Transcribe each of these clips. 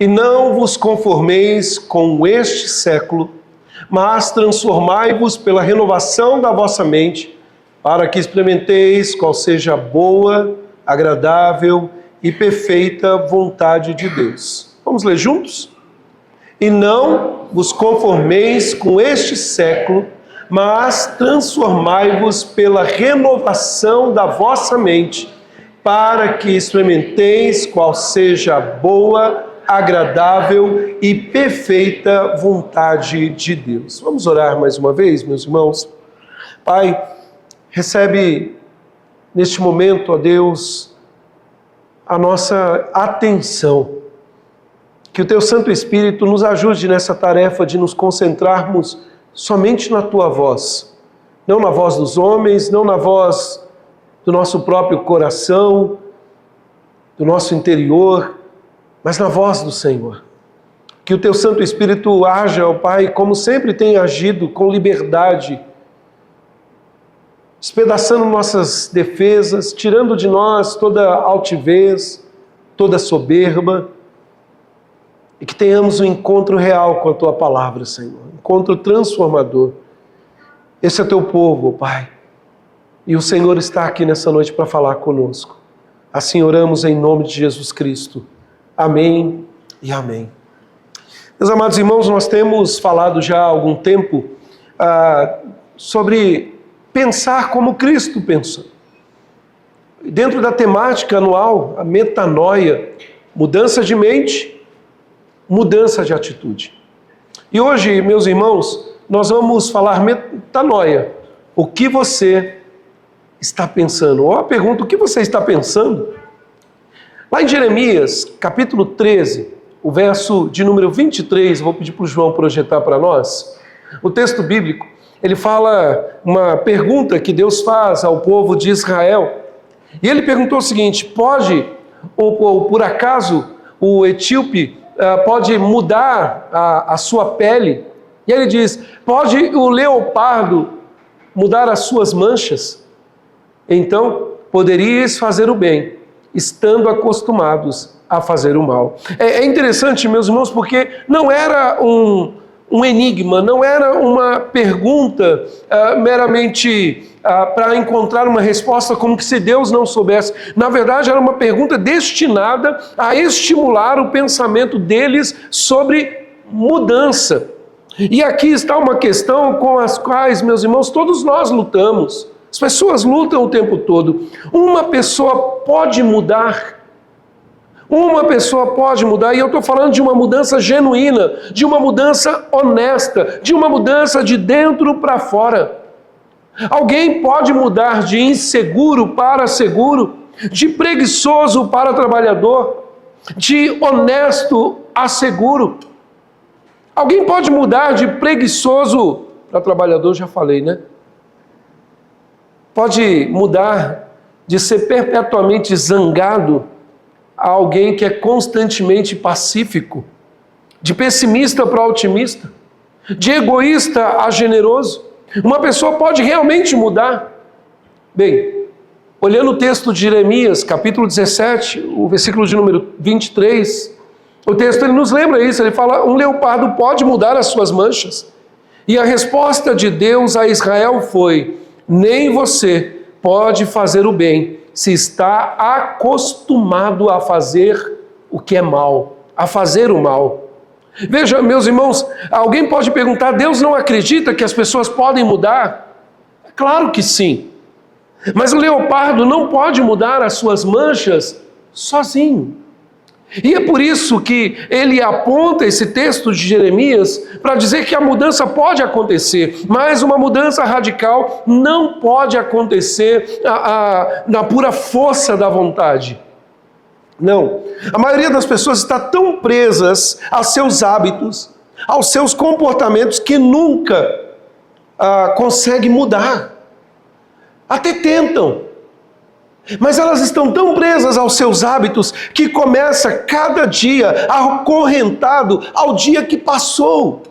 E não vos conformeis com este século, mas transformai-vos pela renovação da vossa mente, para que experimenteis qual seja a boa, agradável e perfeita vontade de Deus. Vamos ler juntos? E não vos conformeis com este século, mas transformai-vos pela renovação da vossa mente, para que experimenteis qual seja a boa, agradável e perfeita vontade de Deus. Vamos orar mais uma vez, meus irmãos? Pai, recebe neste momento, ó Deus, a nossa atenção. Que o Teu Santo Espírito nos ajude nessa tarefa de nos concentrarmos somente na Tua voz. Não na voz dos homens, não na voz do nosso próprio coração, do nosso interior, mas na voz do Senhor. Que o Teu Santo Espírito haja, ó Pai, como sempre tem agido, com liberdade, despedaçando nossas defesas, tirando de nós toda altivez, toda soberba, e que tenhamos um encontro real com a Tua palavra, Senhor, um encontro transformador. Esse é Teu povo, ó Pai, e o Senhor está aqui nessa noite para falar conosco. Assim oramos em nome de Jesus Cristo. Amém e amém. Meus amados irmãos, nós temos falado já há algum tempo sobre pensar como Cristo pensou. Dentro da temática anual, a metanoia, mudança de mente, mudança de atitude. E hoje, meus irmãos, nós vamos falar metanoia. O que você está pensando? Ou a pergunta, o que você está pensando? Lá em Jeremias, capítulo 13, o verso de número 23, vou pedir para o João projetar para nós. O texto bíblico, ele fala uma pergunta que Deus faz ao povo de Israel. E ele perguntou o seguinte: pode, ou por acaso, o etíope pode mudar a sua pele? E ele diz: pode o leopardo mudar as suas manchas? Então, poderíeis fazer o bem, estando acostumados a fazer o mal. É interessante, meus irmãos, porque não era um enigma, não era uma pergunta meramente para encontrar uma resposta como que se Deus não soubesse. Na verdade, era uma pergunta destinada a estimular o pensamento deles sobre mudança. E aqui está uma questão com as quais, meus irmãos, todos nós lutamos. As pessoas lutam o tempo todo. Uma pessoa pode mudar. Uma pessoa pode mudar, e eu estou falando de uma mudança genuína, de uma mudança honesta, de uma mudança de dentro para fora. Alguém pode mudar de inseguro para seguro, de preguiçoso para trabalhador, de honesto a seguro. Alguém pode mudar de preguiçoso para trabalhador, já falei, né? Pode mudar de ser perpetuamente zangado a alguém que é constantemente pacífico, de pessimista para otimista, de egoísta a generoso. Uma pessoa pode realmente mudar. Bem, olhando o texto de Jeremias, capítulo 17, o versículo de número 23, o texto ele nos lembra isso, ele fala: um leopardo pode mudar as suas manchas. E a resposta de Deus a Israel foi: nem você pode fazer o bem se está acostumado a fazer o que é mal, a fazer o mal. Veja, meus irmãos, alguém pode perguntar: Deus não acredita que as pessoas podem mudar? Claro que sim. Mas o leopardo não pode mudar as suas manchas sozinho. E é por isso que ele aponta esse texto de Jeremias para dizer que a mudança pode acontecer, mas uma mudança radical não pode acontecer na pura força da vontade. Não. A maioria das pessoas está tão presas aos seus hábitos, aos seus comportamentos, que nunca consegue mudar. Até tentam. Mas elas estão tão presas aos seus hábitos que começa cada dia acorrentado ao dia que passou.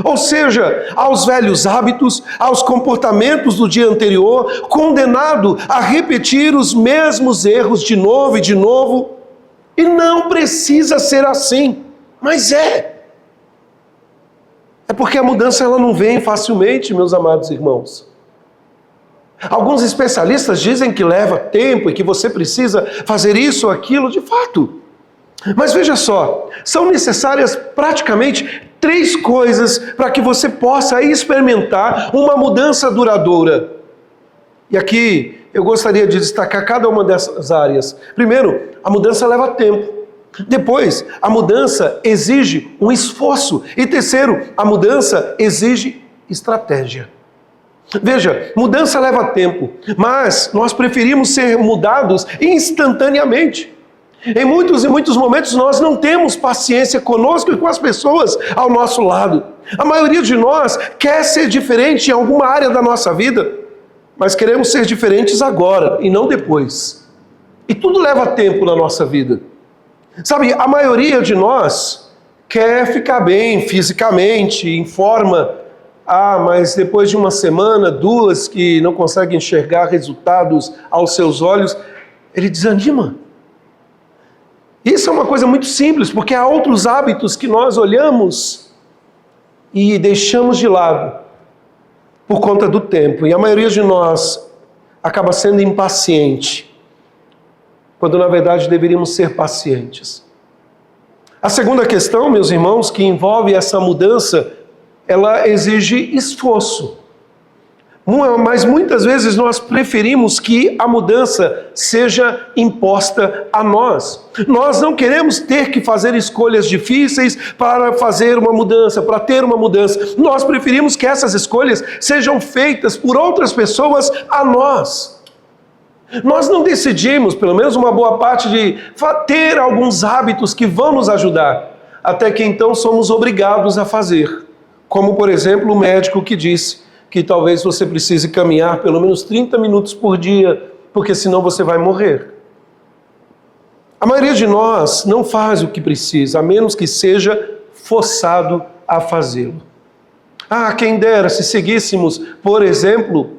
Ou seja, aos velhos hábitos, aos comportamentos do dia anterior, condenado a repetir os mesmos erros de novo e de novo. E não precisa ser assim. Mas é porque a mudança ela não vem facilmente, meus amados irmãos. Alguns especialistas dizem que leva tempo e que você precisa fazer isso ou aquilo, de fato. Mas veja só, são necessárias praticamente 3 coisas para que você possa experimentar uma mudança duradoura. E aqui eu gostaria de destacar cada uma dessas áreas. Primeiro, a mudança leva tempo. Depois, a mudança exige um esforço. E terceiro, a mudança exige estratégia. Veja, mudança leva tempo, mas nós preferimos ser mudados instantaneamente. Em muitos e muitos momentos nós não temos paciência conosco e com as pessoas ao nosso lado. A maioria de nós quer ser diferente em alguma área da nossa vida, mas queremos ser diferentes agora e não depois. E tudo leva tempo na nossa vida. Sabe, a maioria de nós quer ficar bem fisicamente, em forma. Mas depois de uma semana, 2, que não consegue enxergar resultados aos seus olhos, ele desanima. Isso é uma coisa muito simples, porque há outros hábitos que nós olhamos e deixamos de lado por conta do tempo. E a maioria de nós acaba sendo impaciente, quando na verdade deveríamos ser pacientes. A segunda questão, meus irmãos, que envolve essa mudança, ela exige esforço. Mas muitas vezes nós preferimos que a mudança seja imposta a nós. Nós não queremos ter que fazer escolhas difíceis para fazer uma mudança, para ter uma mudança. Nós preferimos que essas escolhas sejam feitas por outras pessoas a nós. Nós não decidimos, pelo menos uma boa parte, de ter alguns hábitos que vão nos ajudar, até que então somos obrigados a fazer. Como, por exemplo, o médico que disse que talvez você precise caminhar pelo menos 30 minutos por dia, porque senão você vai morrer. A maioria de nós não faz o que precisa, a menos que seja forçado a fazê-lo. Quem dera se seguíssemos, por exemplo,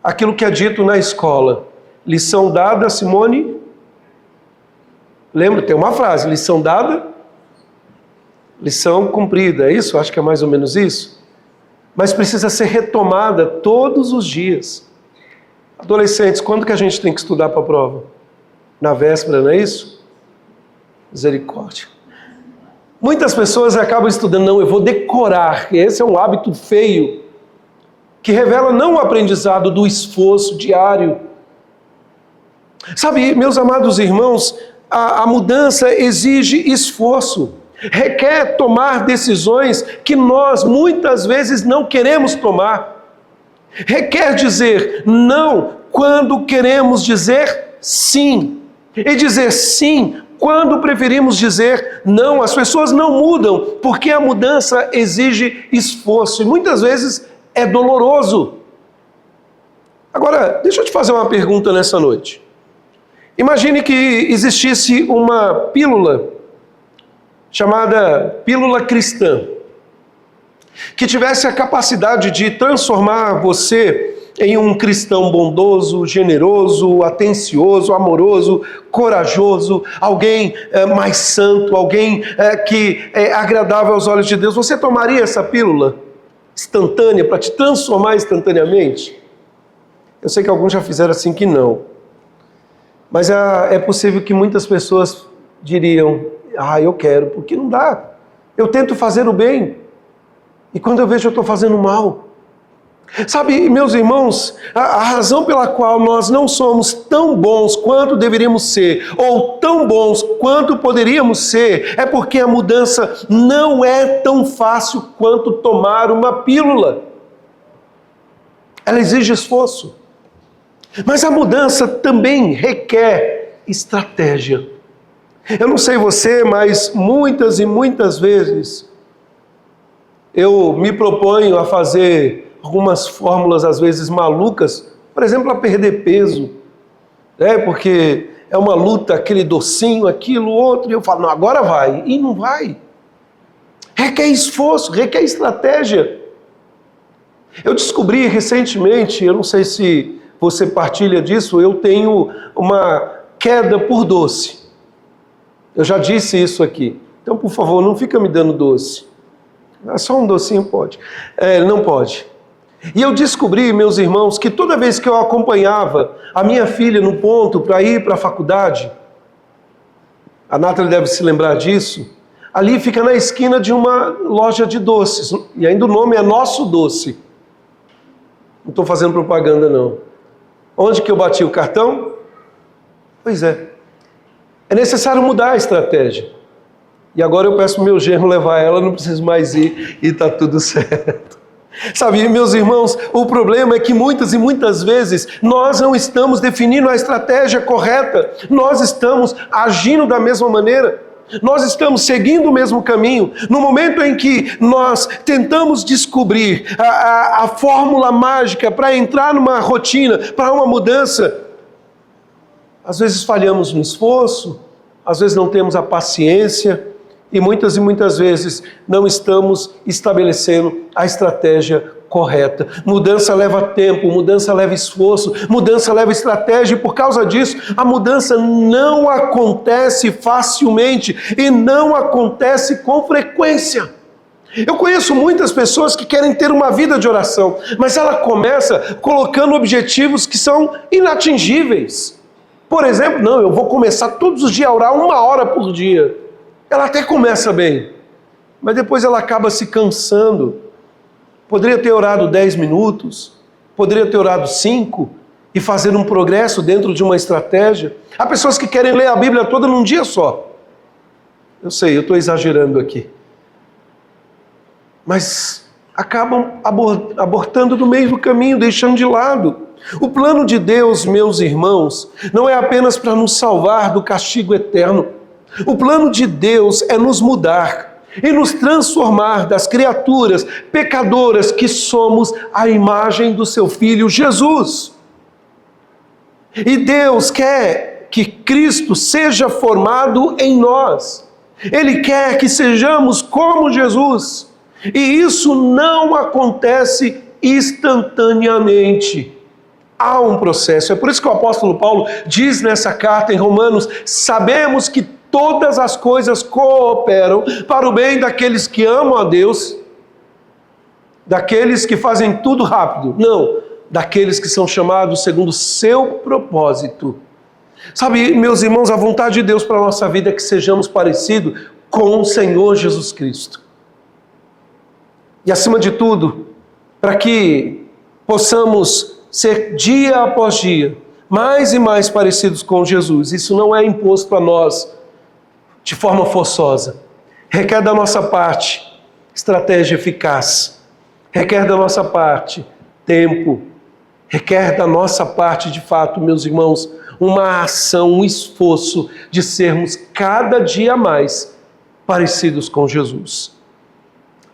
aquilo que é dito na escola. Lição dada, Simone? Lembra, tem uma frase, lição dada, lição cumprida, é isso? Acho que é mais ou menos isso. Mas precisa ser retomada todos os dias. Adolescentes, quando que a gente tem que estudar para a prova? Na véspera, não é isso? Misericórdia. Muitas pessoas acabam estudando, não, eu vou decorar. Esse é um hábito feio, que revela não o aprendizado do esforço diário. Sabe, meus amados irmãos, a mudança exige esforço. Requer tomar decisões que nós muitas vezes não queremos tomar. Requer dizer não quando queremos dizer sim. E dizer sim quando preferimos dizer não. As pessoas não mudam porque a mudança exige esforço e muitas vezes é doloroso. Agora, deixa eu te fazer uma pergunta nessa noite. Imagine que existisse uma pílula chamada pílula cristã, que tivesse a capacidade de transformar você em um cristão bondoso, generoso, atencioso, amoroso, corajoso, alguém mais santo, alguém que é agradável aos olhos de Deus. Você tomaria essa pílula instantânea para te transformar instantaneamente? Eu sei que alguns já fizeram assim que não. Mas é possível que muitas pessoas diriam, eu quero, porque não dá. Eu tento fazer o bem, e quando eu vejo eu estou fazendo mal. Sabe, meus irmãos, a razão pela qual nós não somos tão bons quanto deveríamos ser, ou tão bons quanto poderíamos ser, é porque a mudança não é tão fácil quanto tomar uma pílula. Ela exige esforço. Mas a mudança também requer estratégia. Eu não sei você, mas muitas e muitas vezes eu me proponho a fazer algumas fórmulas, às vezes malucas, por exemplo, a perder peso, né? Porque é uma luta, aquele docinho, aquilo, outro, e eu falo, não, agora vai, e não vai. Requer esforço, requer estratégia. Eu descobri recentemente, eu não sei se você partilha disso, eu tenho uma queda por doce. Eu já disse isso aqui. Então, por favor, não fica me dando doce. Só um docinho pode. Não pode. E eu descobri, meus irmãos, que toda vez que eu acompanhava a minha filha no ponto para ir para a faculdade, a Nathalie deve se lembrar disso, ali fica na esquina de uma loja de doces, e ainda o nome é Nosso Doce. Não estou fazendo propaganda, não. Onde que eu bati o cartão? Pois é. É necessário mudar a estratégia. E agora eu peço pro meu genro levar ela, não preciso mais ir, e está tudo certo. Sabe, meus irmãos, o problema é que muitas e muitas vezes nós não estamos definindo a estratégia correta, nós estamos agindo da mesma maneira, nós estamos seguindo o mesmo caminho. No momento em que nós tentamos descobrir a fórmula mágica para entrar numa rotina, para uma mudança, às vezes falhamos no esforço, às vezes não temos a paciência, e muitas vezes não estamos estabelecendo a estratégia correta. Mudança leva tempo, mudança leva esforço, mudança leva estratégia, e por causa disso, a mudança não acontece facilmente e não acontece com frequência. Eu conheço muitas pessoas que querem ter uma vida de oração, mas ela começa colocando objetivos que são inatingíveis. Por exemplo, não, eu vou começar todos os dias a orar 1 hora por dia. Ela até começa bem, mas depois ela acaba se cansando. Poderia ter orado 10 minutos, poderia ter orado 5 e fazer um progresso dentro de uma estratégia. Há pessoas que querem ler a Bíblia toda num dia só. Eu sei, eu estou exagerando aqui. Mas acabam abortando no meio do caminho, deixando de lado. O plano de Deus, meus irmãos, não é apenas para nos salvar do castigo eterno. O plano de Deus é nos mudar e nos transformar das criaturas pecadoras que somos à imagem do seu Filho Jesus. E Deus quer que Cristo seja formado em nós. Ele quer que sejamos como Jesus. E isso não acontece instantaneamente. Há um processo. É por isso que o apóstolo Paulo diz nessa carta em Romanos: sabemos que todas as coisas cooperam para o bem daqueles que amam a Deus, daqueles que fazem tudo rápido. Não, daqueles que são chamados segundo o seu propósito. Sabe, meus irmãos, a vontade de Deus para a nossa vida é que sejamos parecidos com o Senhor Jesus Cristo. E acima de tudo, para que possamos ser dia após dia mais e mais parecidos com Jesus. Isso não é imposto a nós de forma forçosa. Requer da nossa parte estratégia eficaz. Requer da nossa parte tempo. Requer da nossa parte, de fato, meus irmãos, uma ação, um esforço de sermos cada dia mais parecidos com Jesus.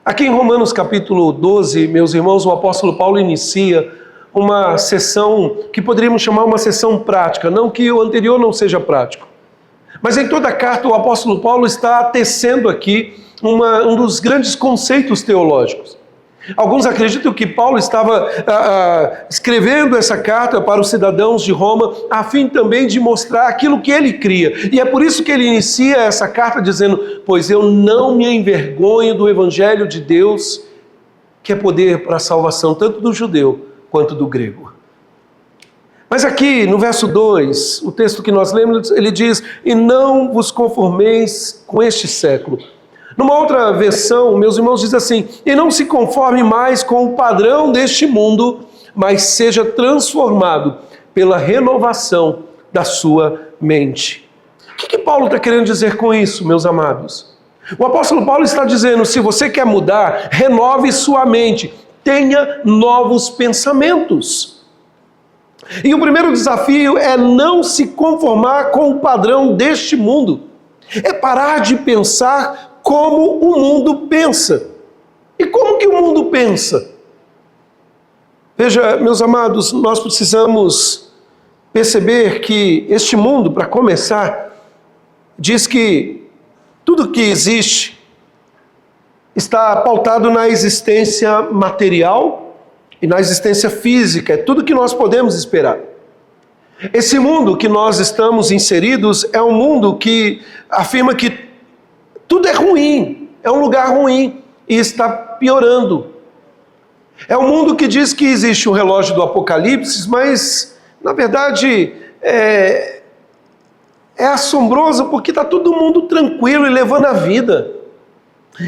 Aqui em Romanos capítulo 12, meus irmãos, o apóstolo Paulo inicia uma sessão que poderíamos chamar uma sessão prática, não que o anterior não seja prático. Mas em toda a carta o apóstolo Paulo está tecendo aqui um dos grandes conceitos teológicos. Alguns acreditam que Paulo estava escrevendo essa carta para os cidadãos de Roma, a fim também de mostrar aquilo que ele cria. E é por isso que ele inicia essa carta dizendo: pois eu não me envergonho do evangelho de Deus, que é poder para a salvação tanto do judeu quanto do grego. Mas aqui no verso 2, o texto que nós lemos, ele diz: e não vos conformeis com este século. Numa outra versão, meus irmãos, diz assim: e não se conforme mais com o padrão deste mundo, mas seja transformado pela renovação da sua mente. O que Paulo está querendo dizer com isso, meus amados? O apóstolo Paulo está dizendo: se você quer mudar, renove sua mente, tenha novos pensamentos. E o primeiro desafio é não se conformar com o padrão deste mundo. É parar de pensar como o mundo pensa. E como que o mundo pensa? Veja, meus amados, nós precisamos perceber que este mundo, para começar, diz que tudo que existe está pautado na existência material e na existência física, é tudo que nós podemos esperar. Esse mundo que nós estamos inseridos é um mundo que afirma que Tudo é ruim, é um lugar ruim e está piorando. É um mundo que diz que existe um relógio do Apocalipse, mas, na verdade, é assombroso porque está todo mundo tranquilo e levando a vida.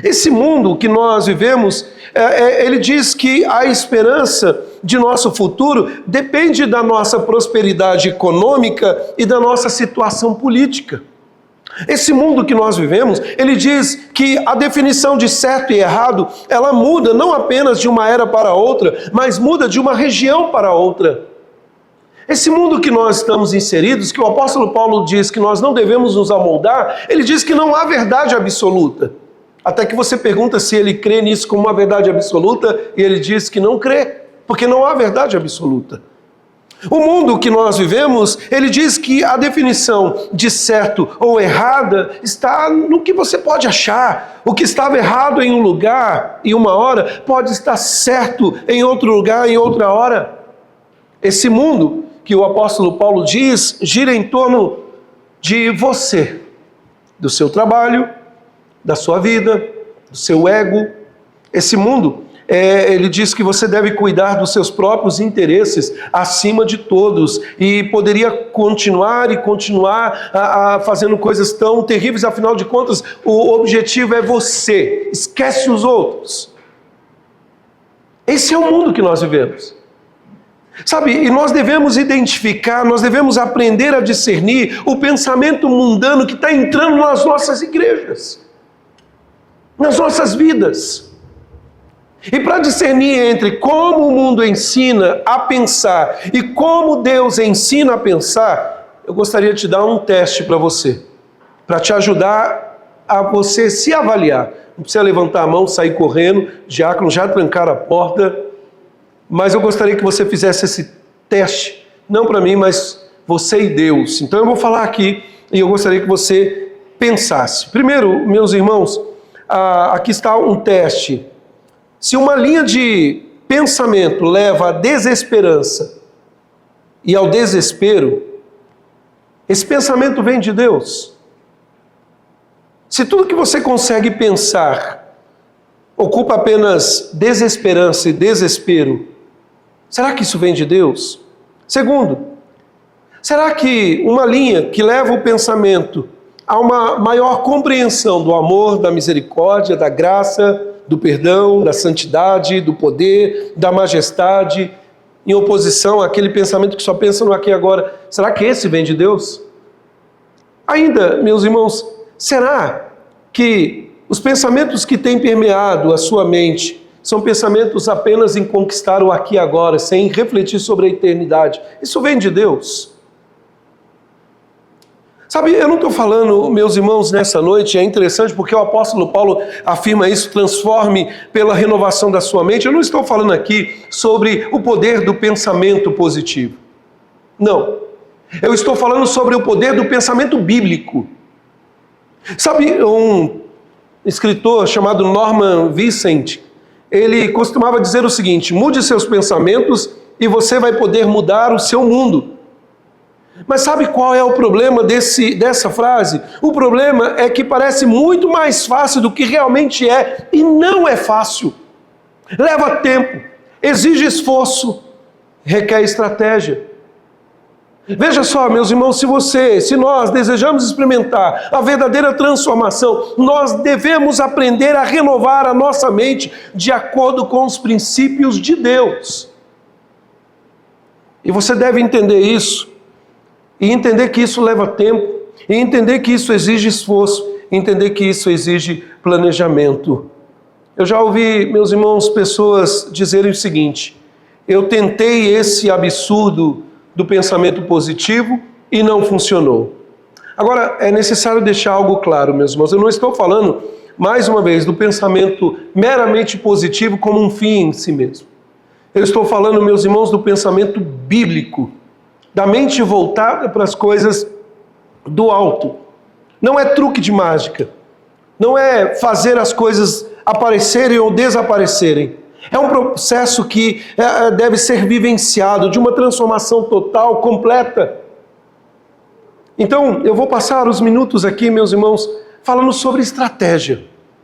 Esse mundo que nós vivemos, ele diz que a esperança de nosso futuro depende da nossa prosperidade econômica e da nossa situação política. Esse mundo que nós vivemos, ele diz que a definição de certo e errado, ela muda não apenas de uma era para outra, mas muda de uma região para outra. Esse mundo que nós estamos inseridos, que o apóstolo Paulo diz que nós não devemos nos amoldar, ele diz que não há verdade absoluta. Até que você pergunta se ele crê nisso como uma verdade absoluta, e ele diz que não crê, porque não há verdade absoluta. O mundo que nós vivemos, ele diz que a definição de certo ou errada está no que você pode achar. O que estava errado em um lugar e uma hora, pode estar certo em outro lugar e outra hora. Esse mundo que o apóstolo Paulo diz, gira em torno de você, do seu trabalho, da sua vida, do seu ego. Esse mundo, ele diz que você deve cuidar dos seus próprios interesses acima de todos, e poderia continuar fazendo coisas tão terríveis. Afinal de contas, o objetivo é você, esquece os outros. Esse é o mundo que nós vivemos. Sabe, e nós devemos identificar, nós devemos aprender a discernir o pensamento mundano que está entrando nas nossas igrejas, nas nossas vidas. E para discernir entre como o mundo ensina a pensar e como Deus ensina a pensar, eu gostaria de te dar um teste para você, para te ajudar a você se avaliar. Não precisa levantar a mão, sair correndo, diácono, já trancar a porta, mas eu gostaria que você fizesse esse teste, não para mim, mas você e Deus. Então eu vou falar aqui e eu gostaria que você pensasse. Primeiro, meus irmãos, aqui está um teste. Se uma linha de pensamento leva à desesperança e ao desespero, esse pensamento vem de Deus. Se tudo que você consegue pensar ocupa apenas desesperança e desespero, será que isso vem de Deus? Segundo, será que uma linha que leva o pensamento a uma maior compreensão do amor, da misericórdia, da graça, do perdão, da santidade, do poder, da majestade, em oposição àquele pensamento que só pensa no aqui e agora, será que esse vem de Deus? Ainda, meus irmãos, será que os pensamentos que têm permeado a sua mente são pensamentos apenas em conquistar o aqui e agora, sem refletir sobre a eternidade? Isso vem de Deus? Sabe, eu não estou falando, meus irmãos, nessa noite, é interessante porque o apóstolo Paulo afirma isso, transforme pela renovação da sua mente. Eu não estou falando aqui sobre o poder do pensamento positivo. Não. Eu estou falando sobre o poder do pensamento bíblico. Sabe, um escritor chamado Norman Vincent, ele costumava dizer o seguinte: mude seus pensamentos e você vai poder mudar o seu mundo. Mas sabe qual é o problema dessa frase? O problema é que parece muito mais fácil do que realmente é, e não é fácil. Leva tempo, exige esforço, requer estratégia. Veja só, meus irmãos, se nós desejamos experimentar a verdadeira transformação, nós devemos aprender a renovar a nossa mente de acordo com os princípios de Deus. E você deve entender isso. E entender que isso leva tempo, e entender que isso exige esforço, e entender que isso exige planejamento. Eu já ouvi, meus irmãos, pessoas dizerem o seguinte: eu tentei esse absurdo do pensamento positivo e não funcionou. Agora, é necessário deixar algo claro, meus irmãos, eu não estou falando, mais uma vez, do pensamento meramente positivo como um fim em si mesmo. Eu estou falando, meus irmãos, do pensamento bíblico, da mente voltada para as coisas do alto. Não é truque de mágica, não é fazer as coisas aparecerem ou desaparecerem. É um processo que deve ser vivenciado, de uma transformação total, completa. Então, eu vou passar os minutos aqui, meus irmãos, falando sobre estratégia,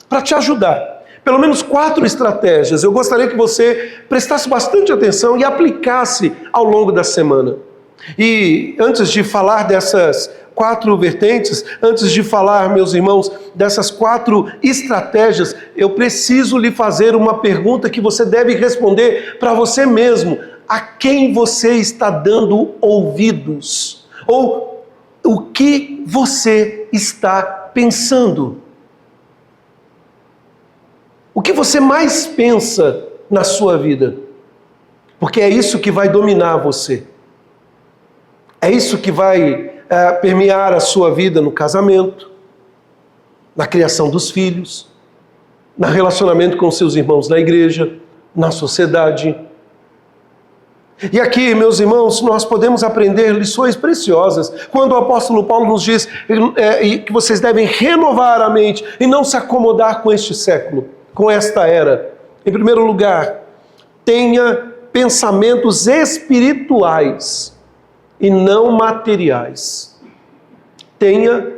para te ajudar. Pelo menos 4 estratégias. Eu gostaria que você prestasse bastante atenção e aplicasse ao longo da semana. E antes de falar dessas 4 vertentes, antes de falar, meus irmãos, dessas 4 estratégias, eu preciso lhe fazer uma pergunta que você deve responder para você mesmo. A quem você está dando ouvidos? Ou o que você está pensando? O que você mais pensa na sua vida? Porque é isso que vai dominar você. É isso que vai permear a sua vida no casamento, na criação dos filhos, no relacionamento com seus irmãos na igreja, na sociedade. E aqui, meus irmãos, nós podemos aprender lições preciosas. Quando o apóstolo Paulo nos diz que vocês devem renovar a mente e não se acomodar com este século, com esta era. Em primeiro lugar, tenha pensamentos espirituais e não materiais. Tenha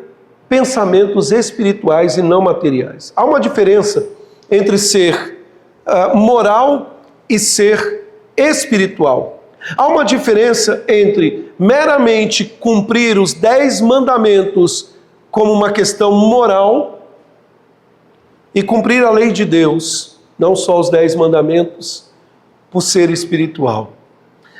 pensamentos espirituais e não materiais. Há uma diferença entre ser moral e ser espiritual. Há uma diferença entre meramente cumprir os 10 mandamentos como uma questão moral e cumprir a lei de Deus, não só os 10 mandamentos, por ser espiritual.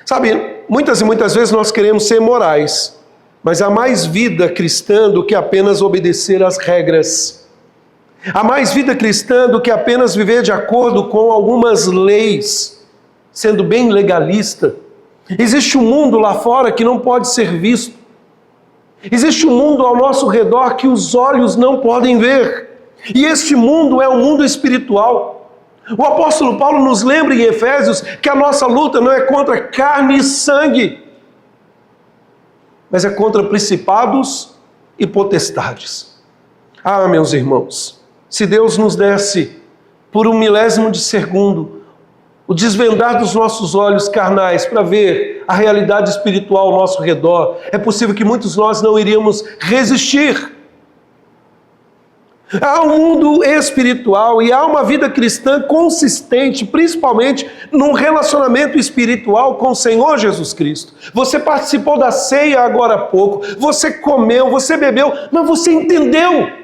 Sabe, muitas e muitas vezes nós queremos ser morais, mas há mais vida cristã do que apenas obedecer às regras. Há mais vida cristã do que apenas viver de acordo com algumas leis, sendo bem legalista. Existe um mundo lá fora que não pode ser visto. Existe um mundo ao nosso redor que os olhos não podem ver. E este mundo é um mundo espiritual. O apóstolo Paulo nos lembra em Efésios que a nossa luta não é contra carne e sangue, mas é contra principados e potestades. Ah, meus irmãos, se Deus nos desse por 1/1000 de segundo o desvendar dos nossos olhos carnais para ver a realidade espiritual ao nosso redor, é possível que muitos de nós não iríamos resistir. Há um mundo espiritual e há uma vida cristã consistente, principalmente num relacionamento espiritual com o Senhor Jesus Cristo. Você participou da ceia agora há pouco, você comeu, você bebeu, mas você entendeu.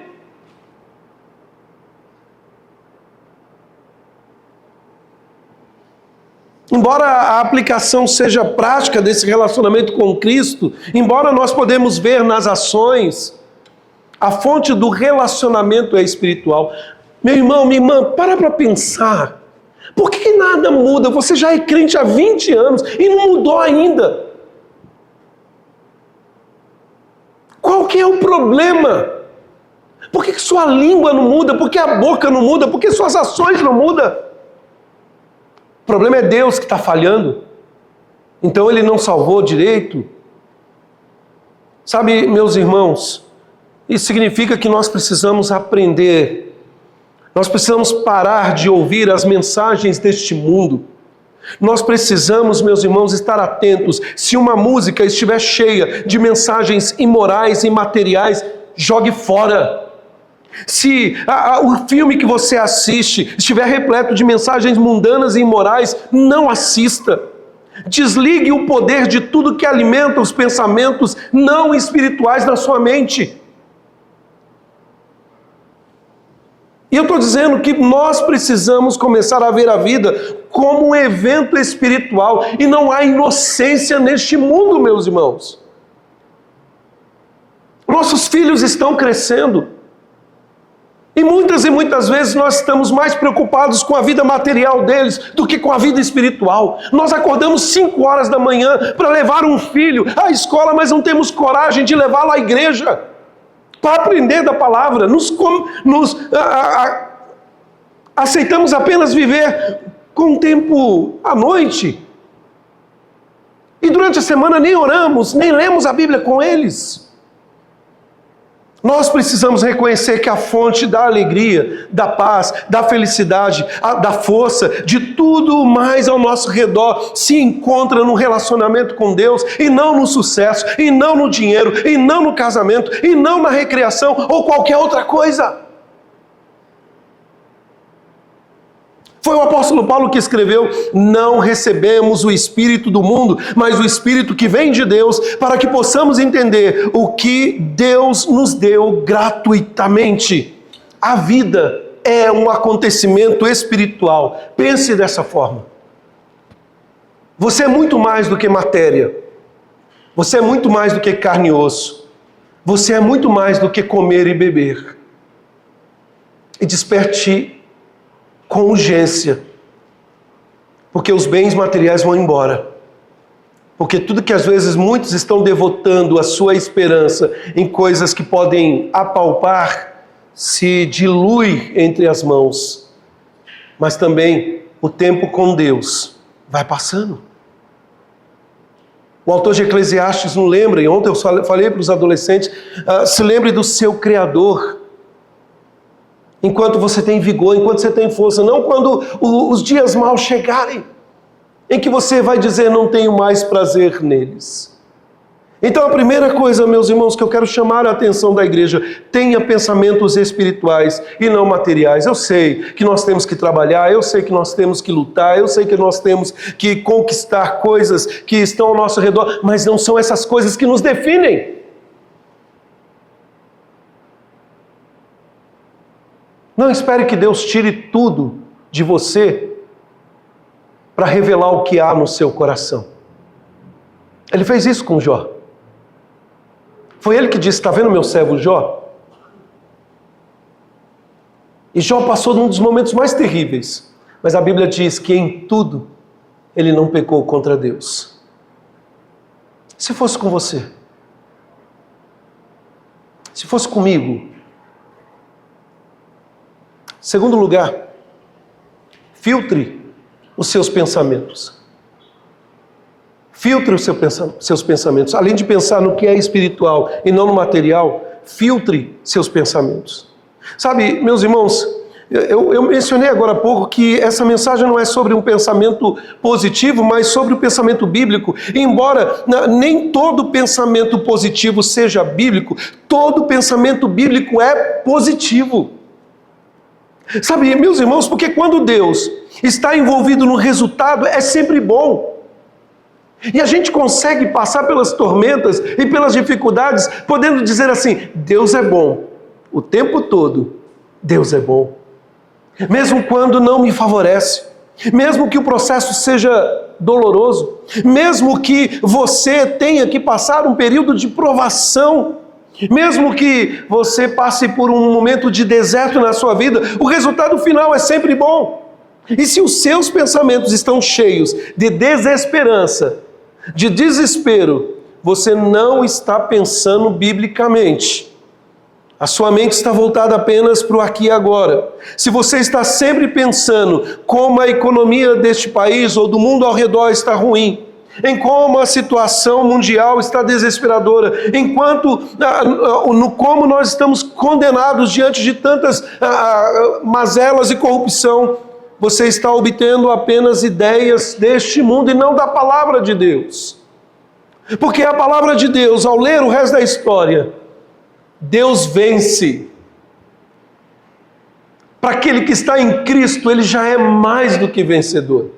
Embora a aplicação seja prática desse relacionamento com Cristo, embora nós podemos ver nas ações, a fonte do relacionamento é espiritual. Meu irmão, minha irmã, para pensar. Por que nada muda? Você já é crente há 20 anos e não mudou ainda. Qual que é o problema? Por que sua língua não muda? Por que a boca não muda? Por que suas ações não mudam? O problema é Deus que está falhando. Então Ele não salvou direito. Sabe, meus irmãos, isso significa que nós precisamos aprender. Nós precisamos parar de ouvir as mensagens deste mundo. Nós precisamos, meus irmãos, estar atentos. Se uma música estiver cheia de mensagens imorais e materiais, jogue fora. Se o filme que você assiste estiver repleto de mensagens mundanas e imorais, não assista. Desligue o poder de tudo que alimenta os pensamentos não espirituais na sua mente. E eu estou dizendo que nós precisamos começar a ver a vida como um evento espiritual e não há inocência neste mundo, meus irmãos. Nossos filhos estão crescendo. E muitas vezes nós estamos mais preocupados com a vida material deles do que com a vida espiritual. Nós acordamos 5 horas da manhã para levar um filho à escola, mas não temos coragem de levá-lo à igreja para aprender da palavra. Aceitamos apenas viver com tempo à noite. E durante a semana nem oramos, nem lemos a Bíblia com eles. Nós precisamos reconhecer que a fonte da alegria, da paz, da felicidade, da força, de tudo mais ao nosso redor se encontra no relacionamento com Deus e não no sucesso, e não no dinheiro, e não no casamento, e não na recreação ou qualquer outra coisa. Foi o apóstolo Paulo que escreveu: não recebemos o Espírito do mundo, mas o Espírito que vem de Deus, para que possamos entender o que Deus nos deu gratuitamente. A vida é um acontecimento espiritual. Pense dessa forma. Você é muito mais do que matéria. Você é muito mais do que carne e osso. Você é muito mais do que comer e beber. E desperte com urgência, porque os bens materiais vão embora, porque tudo que às vezes muitos estão devotando a sua esperança em coisas que podem apalpar, se dilui entre as mãos, mas também o tempo com Deus vai passando. O autor de Eclesiastes não lembra, e ontem eu falei para os adolescentes, se lembre do seu Criador, enquanto você tem vigor, enquanto você tem força, não quando os dias maus chegarem, em que você vai dizer: não tenho mais prazer neles. Então a primeira coisa, meus irmãos, que eu quero chamar a atenção da igreja: tenha pensamentos espirituais e não materiais. Eu sei que nós temos que trabalhar, eu sei que nós temos que lutar, eu sei que nós temos que conquistar coisas que estão ao nosso redor, mas não são essas coisas que nos definem. Não espere que Deus tire tudo de você para revelar o que há no seu coração. Ele fez isso com Jó. Foi ele que disse: está vendo meu servo Jó? E Jó passou num dos momentos mais terríveis. Mas a Bíblia diz que em tudo ele não pecou contra Deus. Se fosse com você, se fosse comigo. Segundo lugar, filtre os seus pensamentos. Filtre os seus pensamentos. Além de pensar no que é espiritual e não no material, filtre seus pensamentos. Sabe, meus irmãos, eu mencionei agora há pouco que essa mensagem não é sobre um pensamento positivo, mas sobre o pensamento bíblico. Embora nem todo pensamento positivo seja bíblico, todo pensamento bíblico é positivo. Sabe, meus irmãos, porque quando Deus está envolvido no resultado, é sempre bom. E a gente consegue passar pelas tormentas e pelas dificuldades, podendo dizer assim: Deus é bom. O tempo todo, Deus é bom. Mesmo quando não me favorece, mesmo que o processo seja doloroso, mesmo que você tenha que passar um período de provação, mesmo que você passe por um momento de deserto na sua vida, o resultado final é sempre bom. E se os seus pensamentos estão cheios de desesperança, de desespero, você não está pensando biblicamente. A sua mente está voltada apenas para o aqui e agora. Se você está sempre pensando como a economia deste país ou do mundo ao redor está ruim, em como a situação mundial está desesperadora, como nós estamos condenados diante de tantas mazelas e corrupção, você está obtendo apenas ideias deste mundo e não da palavra de Deus. Porque a palavra de Deus, ao ler o resto da história, Deus vence. Para aquele que está em Cristo, ele já é mais do que vencedor.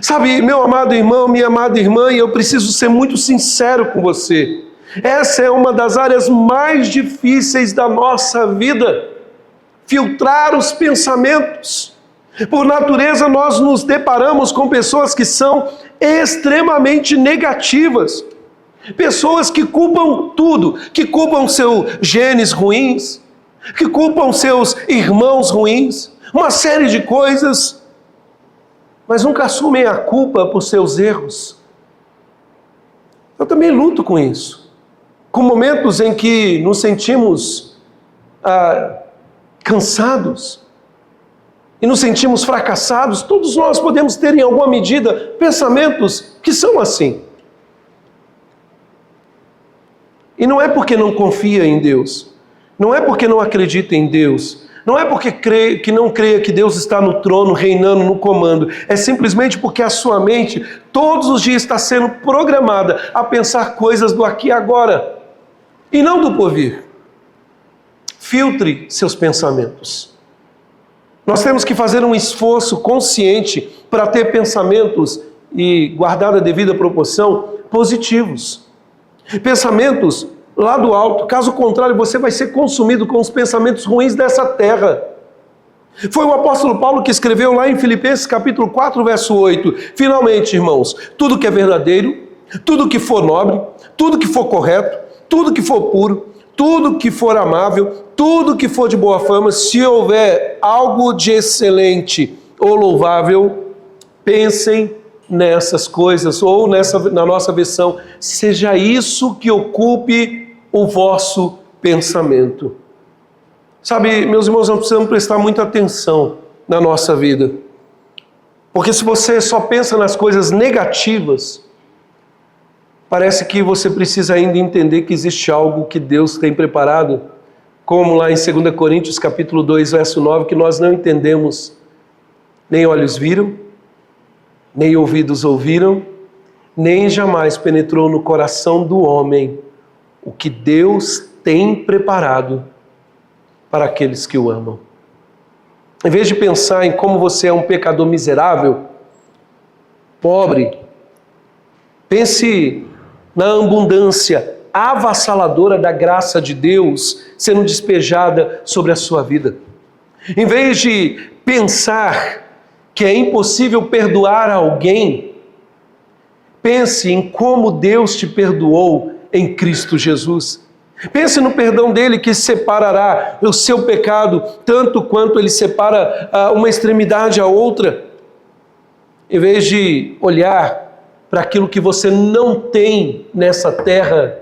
Sabe, meu amado irmão, minha amada irmã, e eu preciso ser muito sincero com você. Essa é uma das áreas mais difíceis da nossa vida. Filtrar os pensamentos. Por natureza, nós nos deparamos com pessoas que são extremamente negativas. Pessoas que culpam tudo, que culpam seus genes ruins, que culpam seus irmãos ruins, uma série de coisas, mas nunca assumem a culpa por seus erros. Eu também luto com isso. Com momentos em que nos sentimos cansados e nos sentimos fracassados, todos nós podemos ter em alguma medida pensamentos que são assim. E não é porque não confia em Deus, não é porque não acredita em Deus, não é porque não crê que Deus está no trono, reinando no comando. É simplesmente porque a sua mente, todos os dias, está sendo programada a pensar coisas do aqui e agora, e não do porvir. Filtre seus pensamentos. Nós temos que fazer um esforço consciente para ter pensamentos, e guardada a devida proporção, positivos. Pensamentos lá do alto. Caso contrário, você vai ser consumido com os pensamentos ruins dessa terra. Foi o apóstolo Paulo que escreveu lá em Filipenses capítulo 4, verso 8. Finalmente, irmãos, tudo que é verdadeiro, tudo que for nobre, tudo que for correto, tudo que for puro, tudo que for amável, tudo que for de boa fama, se houver algo de excelente ou louvável, pensem nessas coisas, ou na nossa versão, seja isso que ocupe o vosso pensamento. Sabe, meus irmãos, nós precisamos prestar muita atenção na nossa vida, porque se você só pensa nas coisas negativas, parece que você precisa ainda entender que existe algo que Deus tem preparado, como lá em 2 Coríntios capítulo 2, verso 9, que nós não entendemos, nem olhos viram, nem ouvidos ouviram, nem jamais penetrou no coração do homem o que Deus tem preparado para aqueles que o amam. Em vez de pensar em como você é um pecador miserável, pobre, pense na abundância avassaladora da graça de Deus sendo despejada sobre a sua vida. Em vez de pensar que é impossível perdoar alguém, pense em como Deus te perdoou em Cristo Jesus. Pense no perdão dele que separará o seu pecado tanto quanto ele separa uma extremidade à outra. Em vez de olhar para aquilo que você não tem nessa terra,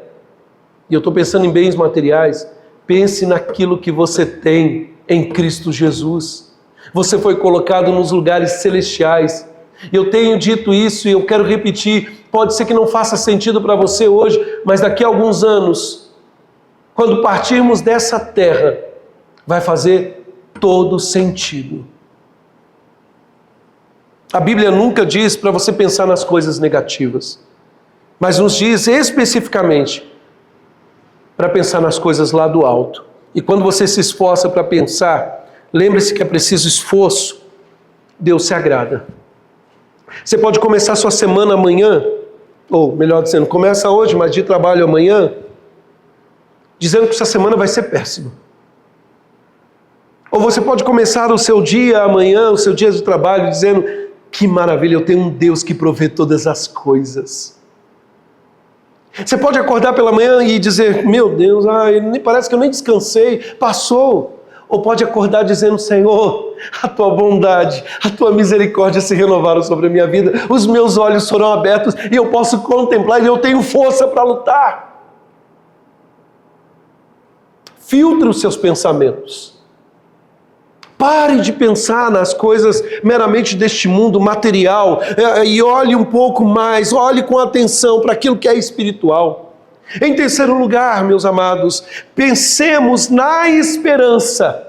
e eu estou pensando em bens materiais, pense naquilo que você tem em Cristo Jesus. Você foi colocado nos lugares celestiais. Eu tenho dito isso e eu quero repetir, pode ser que não faça sentido para você hoje, mas daqui a alguns anos, quando partirmos dessa terra, vai fazer todo sentido. A Bíblia nunca diz para você pensar nas coisas negativas, mas nos diz especificamente para pensar nas coisas lá do alto. E quando você se esforça para pensar, lembre-se que é preciso esforço. Deus se agrada. Você pode começar sua semana amanhã, ou melhor dizendo, começa hoje, mas de trabalho amanhã, dizendo que essa semana vai ser péssima. Ou você pode começar o seu dia amanhã, o seu dia de trabalho, dizendo, que maravilha, eu tenho um Deus que provê todas as coisas. Você pode acordar pela manhã e dizer, meu Deus, parece que eu nem descansei, passou. Ou pode acordar dizendo, Senhor, a tua bondade, a tua misericórdia se renovaram sobre a minha vida, os meus olhos foram abertos e eu posso contemplar e eu tenho força para lutar. Filtre os seus pensamentos. Pare de pensar nas coisas meramente deste mundo material e olhe um pouco mais, olhe com atenção para aquilo que é espiritual. Em terceiro lugar, meus amados, pensemos na esperança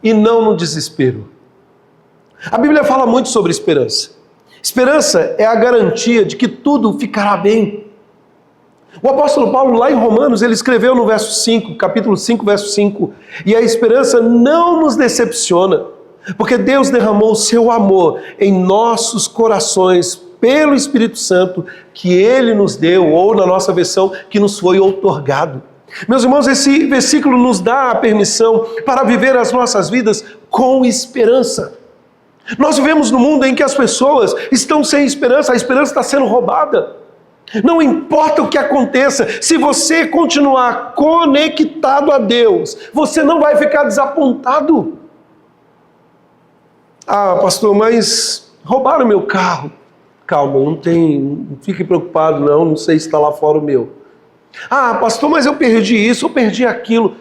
e não no desespero. A Bíblia fala muito sobre esperança. Esperança é a garantia de que tudo ficará bem. O apóstolo Paulo, lá em Romanos, ele escreveu no verso 5, capítulo 5, verso 5, e a esperança não nos decepciona, porque Deus derramou o seu amor em nossos corações pelo Espírito Santo que Ele nos deu, ou na nossa versão, que nos foi outorgado. Meus irmãos, esse versículo nos dá a permissão para viver as nossas vidas com esperança. Nós vivemos num mundo em que as pessoas estão sem esperança, a esperança está sendo roubada. Não importa o que aconteça, se você continuar conectado a Deus, você não vai ficar desapontado. Ah, pastor, mas roubaram meu carro. Calma, não fique preocupado não sei se está lá fora o meu. Ah, pastor, mas eu perdi isso, eu perdi aquilo.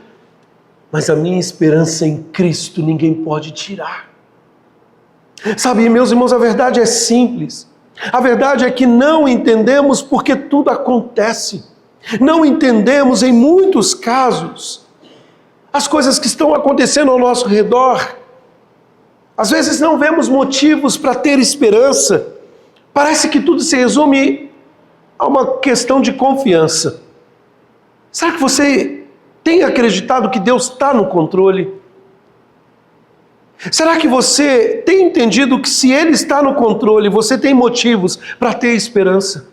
Mas a minha esperança em Cristo ninguém pode tirar. Sabe, meus irmãos, a verdade é simples. A verdade é que não entendemos porque tudo acontece. Não entendemos, em muitos casos, as coisas que estão acontecendo ao nosso redor. Às vezes não vemos motivos para ter esperança. Parece que tudo se resume a uma questão de confiança. Será que você tem acreditado que Deus está no controle? Será que você tem entendido que se Ele está no controle, você tem motivos para ter esperança?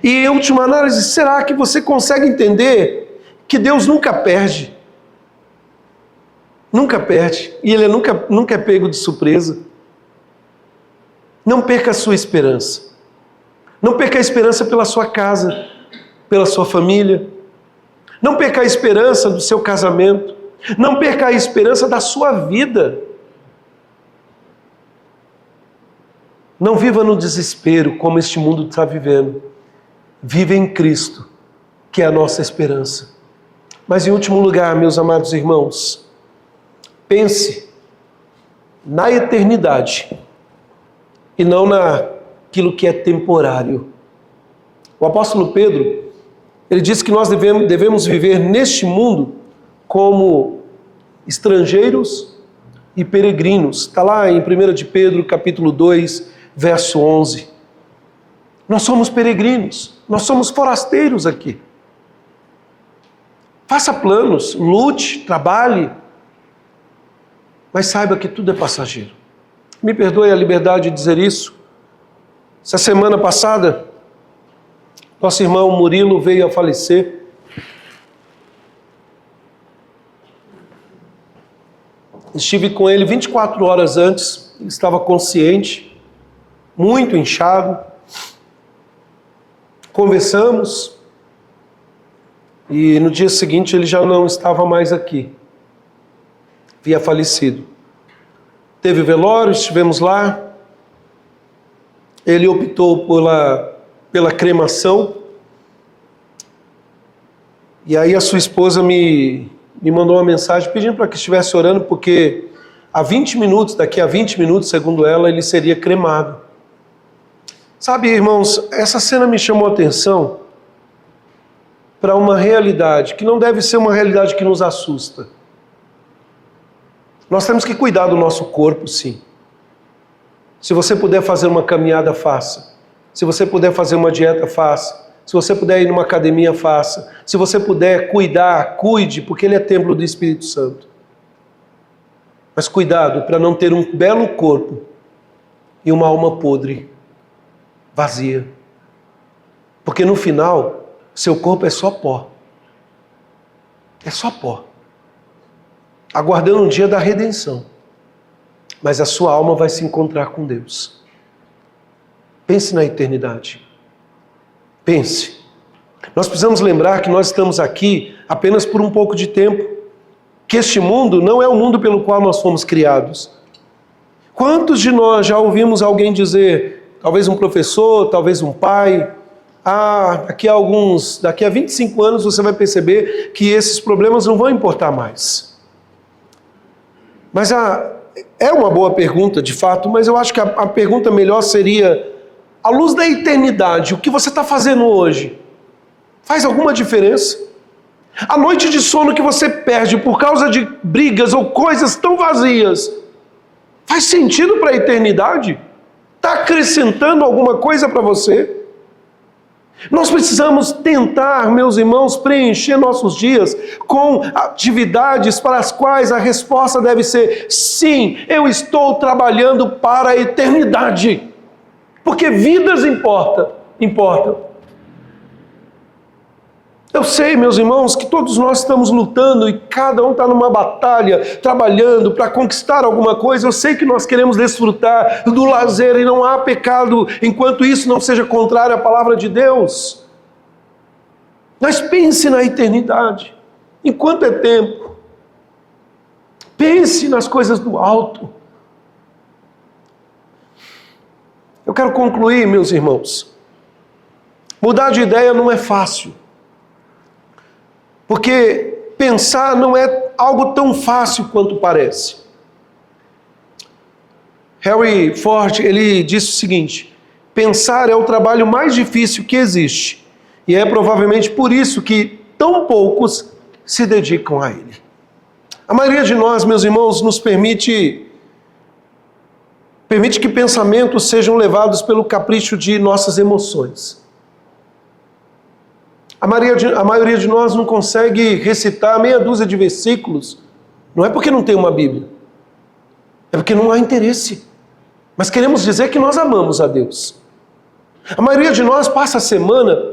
E em última análise, será que você consegue entender que Deus nunca perde? Nunca perde. E Ele nunca é pego de surpresa. Não perca a sua esperança. Não perca a esperança pela sua casa, pela sua família. Não perca a esperança do seu casamento. Não perca a esperança da sua vida. Não viva no desespero como este mundo está vivendo. Viva em Cristo, que é a nossa esperança. Mas em último lugar, meus amados irmãos, pense na eternidade e não naquilo que é temporário. O apóstolo Pedro, ele disse que nós devemos viver neste mundo como estrangeiros e peregrinos. Está lá em 1 de Pedro, capítulo 2, verso 11. Nós somos peregrinos, nós somos forasteiros aqui. Faça planos, lute, trabalhe, mas saiba que tudo é passageiro. Me perdoe a liberdade de dizer isso. Essa semana passada, nosso irmão Murilo veio a falecer. Estive com ele 24 horas antes, ele estava consciente, muito inchado. Conversamos e no dia seguinte ele já não estava mais aqui. Havia falecido. Teve velório, estivemos lá. Ele optou pela cremação. E aí a sua esposa me mandou uma mensagem pedindo para que estivesse orando, porque daqui a 20 minutos, segundo ela, ele seria cremado. Sabe, irmãos, essa cena me chamou a atenção para uma realidade que não deve ser uma realidade que nos assusta. Nós temos que cuidar do nosso corpo, sim. Se você puder fazer uma caminhada, faça. Se você puder fazer uma dieta, faça. Se você puder ir numa academia, faça. Se você puder cuidar, cuide, porque ele é templo do Espírito Santo. Mas cuidado para não ter um belo corpo e uma alma podre, vazia. Porque no final, seu corpo é só pó. É só pó. Aguardando um dia da redenção. Mas a sua alma vai se encontrar com Deus. Pense na eternidade. Pense. Nós precisamos lembrar que nós estamos aqui apenas por um pouco de tempo. Que este mundo não é o mundo pelo qual nós fomos criados. Quantos de nós já ouvimos alguém dizer, talvez um professor, talvez um pai, daqui a 25 anos você vai perceber que esses problemas não vão importar mais. Mas é uma boa pergunta, de fato, mas eu acho que a pergunta melhor seria, à luz da eternidade, o que você está fazendo hoje faz alguma diferença? A noite de sono que você perde por causa de brigas ou coisas tão vazias, faz sentido para a eternidade? Está acrescentando alguma coisa para você? Nós precisamos tentar, meus irmãos, preencher nossos dias com atividades para as quais a resposta deve ser: sim, eu estou trabalhando para a eternidade. Porque vidas importam. Eu sei, meus irmãos, que todos nós estamos lutando e cada um está numa batalha, trabalhando para conquistar alguma coisa. Eu sei que nós queremos desfrutar do lazer e não há pecado enquanto isso não seja contrário à palavra de Deus. Mas pense na eternidade, enquanto é tempo. Pense nas coisas do alto. Eu quero concluir, meus irmãos. Mudar de ideia não é fácil. Porque pensar não é algo tão fácil quanto parece. Henry Ford, ele disse o seguinte: pensar é o trabalho mais difícil que existe, E é provavelmente por isso que tão poucos se dedicam a ele. A maioria de nós, meus irmãos, nos permite que pensamentos sejam levados pelo capricho de nossas emoções. A maioria de nós não consegue recitar meia dúzia de versículos, não é porque não tem uma Bíblia, é porque não há interesse. Mas queremos dizer que nós amamos a Deus. A maioria de nós passa a semana,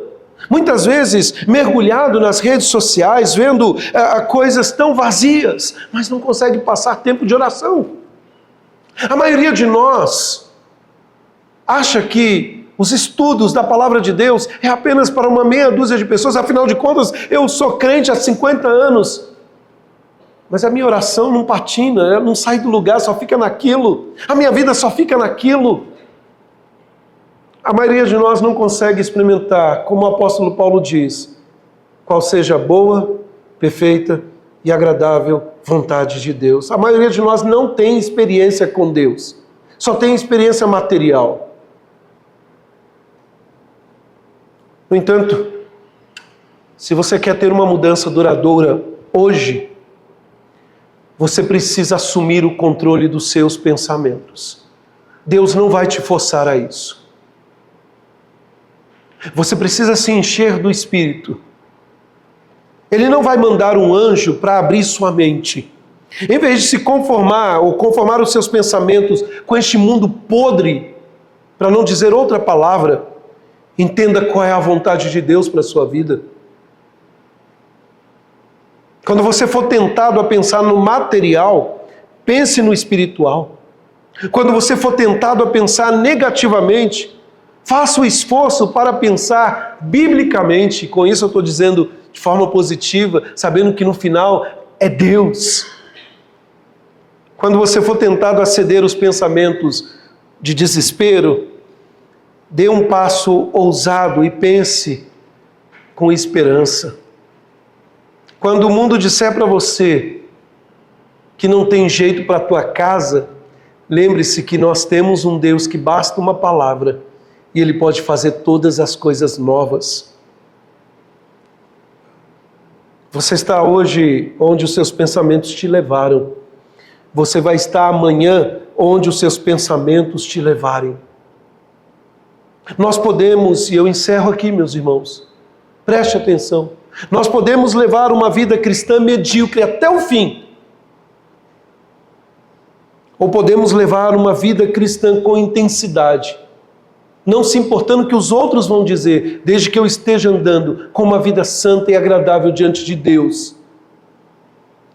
muitas vezes, mergulhado nas redes sociais, vendo coisas tão vazias, mas não consegue passar tempo de oração. A maioria de nós acha que os estudos da palavra de Deus é apenas para uma meia dúzia de pessoas, afinal de contas, eu sou crente há 50 anos. Mas a minha oração não patina, ela não sai do lugar, só fica naquilo. A minha vida só fica naquilo. A maioria de nós não consegue experimentar, como o apóstolo Paulo diz, qual seja a boa, perfeita e agradável vontade de Deus. A maioria de nós não tem experiência com Deus, só tem experiência material. No entanto, se você quer ter uma mudança duradoura hoje, você precisa assumir o controle dos seus pensamentos. Deus não vai te forçar a isso. Você precisa se encher do Espírito. Ele não vai mandar um anjo para abrir sua mente. Em vez de se conformar ou conformar os seus pensamentos com este mundo podre, para não dizer outra palavra, entenda qual é a vontade de Deus para a sua vida. Quando você for tentado a pensar no material, pense no espiritual. Quando você for tentado a pensar negativamente, faça o esforço para pensar biblicamente. Com isso eu estou dizendo de forma positiva, sabendo que no final é Deus. Quando você for tentado a ceder os pensamentos de desespero, dê um passo ousado e pense com esperança. Quando o mundo disser para você que não tem jeito para a tua casa, lembre-se que nós temos um Deus que basta uma palavra e Ele pode fazer todas as coisas novas. Você está hoje onde os seus pensamentos te levaram. Você vai estar amanhã onde os seus pensamentos te levarem. Nós podemos, e eu encerro aqui, meus irmãos, preste atenção, nós podemos levar uma vida cristã medíocre até o fim, ou podemos levar uma vida cristã com intensidade, não se importando o que os outros vão dizer, desde que eu esteja andando com uma vida santa e agradável diante de Deus,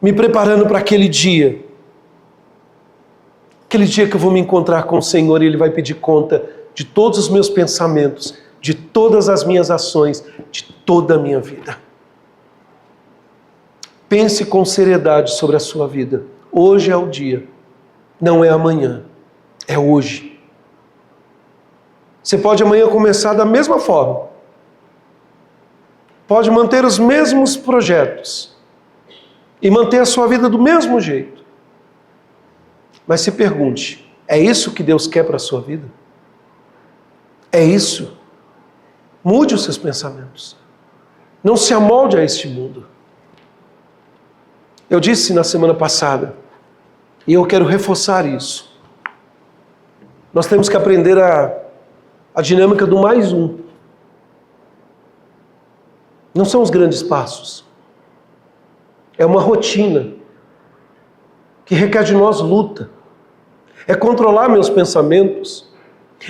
me preparando para aquele dia que eu vou me encontrar com o Senhor e Ele vai pedir conta de todos os meus pensamentos, de todas as minhas ações, de toda a minha vida. Pense com seriedade sobre a sua vida. Hoje é o dia, não é amanhã, é hoje. Você pode amanhã começar da mesma forma. Pode manter os mesmos projetos e manter a sua vida do mesmo jeito. Mas se pergunte, é isso que Deus quer para a sua vida? É isso? Mude os seus pensamentos. Não se amolde a este mundo. Eu disse na semana passada, e eu quero reforçar isso. Nós temos que aprender a dinâmica do mais um. Não são os grandes passos. É uma rotina que requer de nós luta. É controlar meus pensamentos.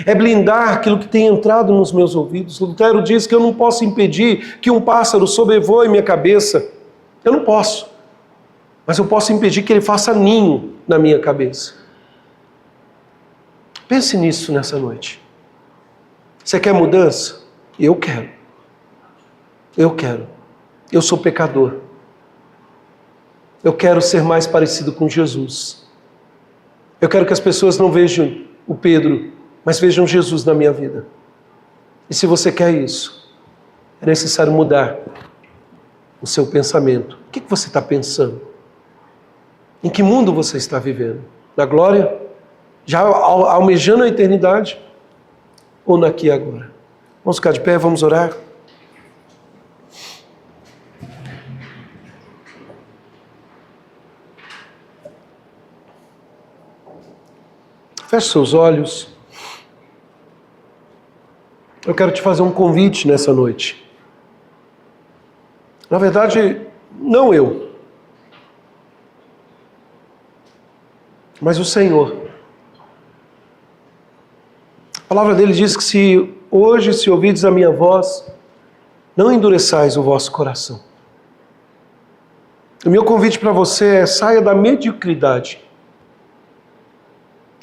É blindar aquilo que tem entrado nos meus ouvidos. Lutero diz que eu não posso impedir que um pássaro sobrevoe minha cabeça. Eu não posso. Mas eu posso impedir que ele faça ninho na minha cabeça. Pense nisso nessa noite. Você quer mudança? Eu quero. Eu quero. Eu sou pecador. Eu quero ser mais parecido com Jesus. Eu quero que as pessoas não vejam o Pedro, mas vejam Jesus na minha vida. E se você quer isso, é necessário mudar o seu pensamento. O que você está pensando? Em que mundo você está vivendo? Na glória? Já almejando a eternidade? Ou naqui e agora? Vamos ficar de pé, vamos orar? Feche seus olhos. Eu quero te fazer um convite nessa noite. Na verdade, não eu, mas o Senhor. A palavra dele diz que se ouvides a minha voz, não endureçais o vosso coração. O meu convite para você é: saia da mediocridade.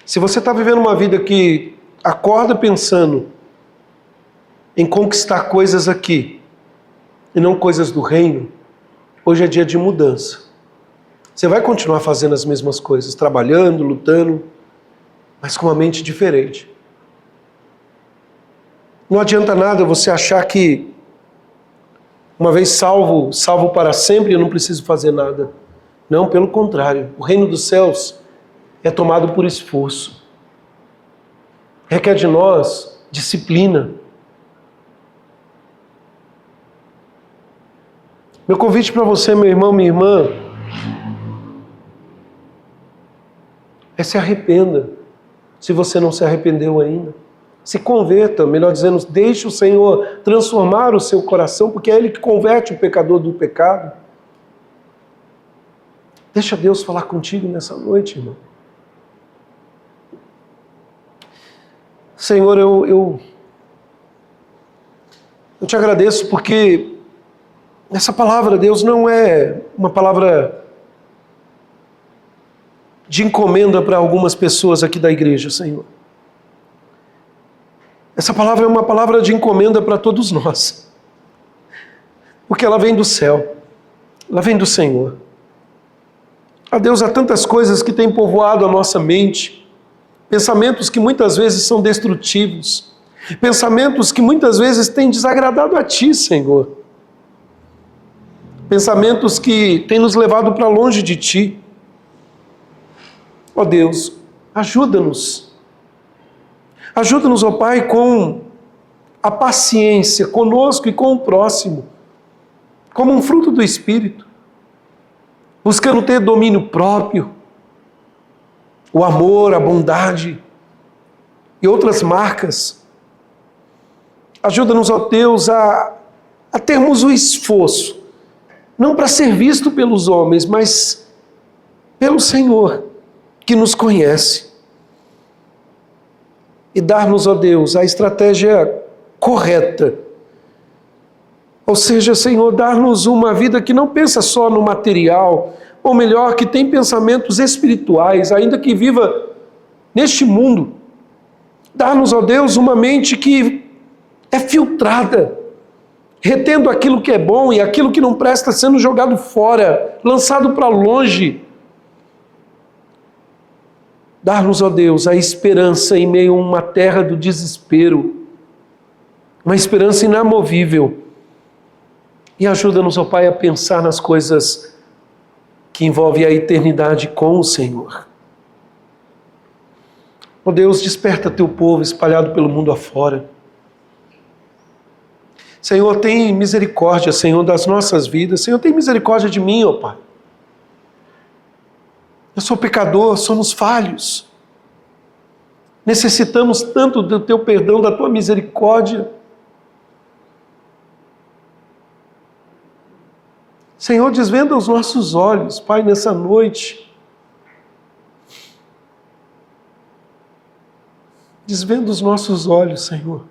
Se você está vivendo uma vida que acorda pensando em conquistar coisas aqui e não coisas do reino, hoje é dia de mudança. Você vai continuar fazendo as mesmas coisas, trabalhando, lutando, mas com uma mente diferente. Não adianta nada você achar que uma vez salvo para sempre, eu não preciso fazer nada. Não, pelo contrário. O reino dos céus é tomado por esforço. Requer de nós disciplina. Meu convite para você, meu irmão, minha irmã, é: se arrependa, se você não se arrependeu ainda. Se converta, melhor dizendo, deixe o Senhor transformar o seu coração, porque é Ele que converte o pecador do pecado. Deixa Deus falar contigo nessa noite, irmão. Senhor, eu te agradeço porque essa palavra, Deus, não é uma palavra de encomenda para algumas pessoas aqui da igreja, Senhor. Essa palavra é uma palavra de encomenda para todos nós, porque ela vem do céu, ela vem do Senhor. Deus, há tantas coisas que têm povoado a nossa mente, pensamentos que muitas vezes são destrutivos, pensamentos que muitas vezes têm desagradado a Ti, Senhor, pensamentos que têm nos levado para longe de Ti. Ó Deus, ajuda-nos. Ajuda-nos, ó Pai, com a paciência conosco e com o próximo, como um fruto do Espírito, buscando ter domínio próprio, o amor, a bondade e outras marcas. Ajuda-nos, ó Deus, a termos o esforço, não para ser visto pelos homens, mas pelo Senhor, que nos conhece. E dar-nos, ó Deus, a estratégia correta. Ou seja, Senhor, dar-nos uma vida que não pensa só no material, ou melhor, que tem pensamentos espirituais, ainda que viva neste mundo. Dar-nos, ó Deus, uma mente que é filtrada, retendo aquilo que é bom e aquilo que não presta sendo jogado fora, lançado para longe. Dar-nos, ó Deus, a esperança em meio a uma terra do desespero, uma esperança inamovível. E ajuda-nos, ó Pai, a pensar nas coisas que envolvem a eternidade com o Senhor. Ó Deus, desperta Teu povo espalhado pelo mundo afora. Senhor, tem misericórdia, Senhor, das nossas vidas. Senhor, tem misericórdia de mim, ó Pai. Eu sou pecador, somos falhos. Necessitamos tanto do Teu perdão, da Tua misericórdia. Senhor, desvenda os nossos olhos, Pai, nessa noite. Desvenda os nossos olhos, Senhor.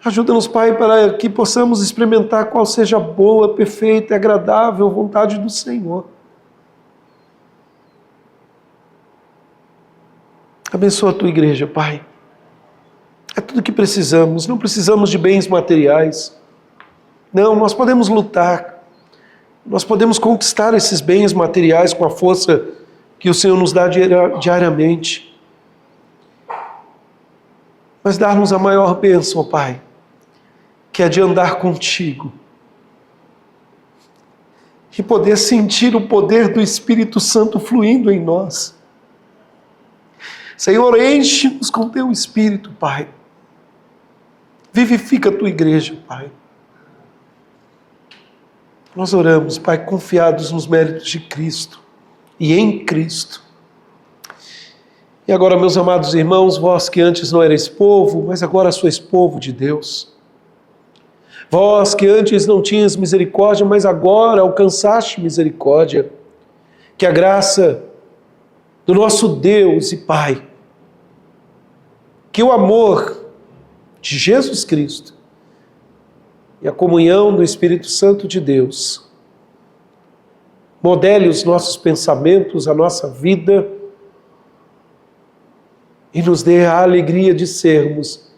Ajuda-nos, Pai, para que possamos experimentar qual seja a boa, perfeita e agradável vontade do Senhor. Abençoa a Tua igreja, Pai. É tudo o que precisamos. Não precisamos de bens materiais. Não, nós podemos lutar. Nós podemos conquistar esses bens materiais com a força que o Senhor nos dá diariamente. Mas dar-nos a maior bênção, Pai, que é de andar contigo e poder sentir o poder do Espírito Santo fluindo em nós. Senhor, enche-nos com Teu Espírito, Pai. Vivifica a Tua igreja, Pai. Nós oramos, Pai, confiados nos méritos de Cristo e em Cristo. E agora, meus amados irmãos, vós que antes não erais povo, mas agora sois povo de Deus. Vós que antes não tinhas misericórdia, mas agora alcançaste misericórdia. Que a graça do nosso Deus e Pai, que o amor de Jesus Cristo e a comunhão do Espírito Santo de Deus modele os nossos pensamentos, a nossa vida e nos dê a alegria de sermos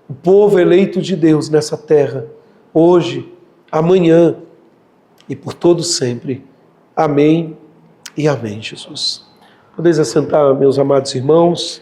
o povo eleito de Deus nessa terra, hoje, amanhã e por todo sempre. Amém e amém, Jesus. Podeis assentar, meus amados irmãos.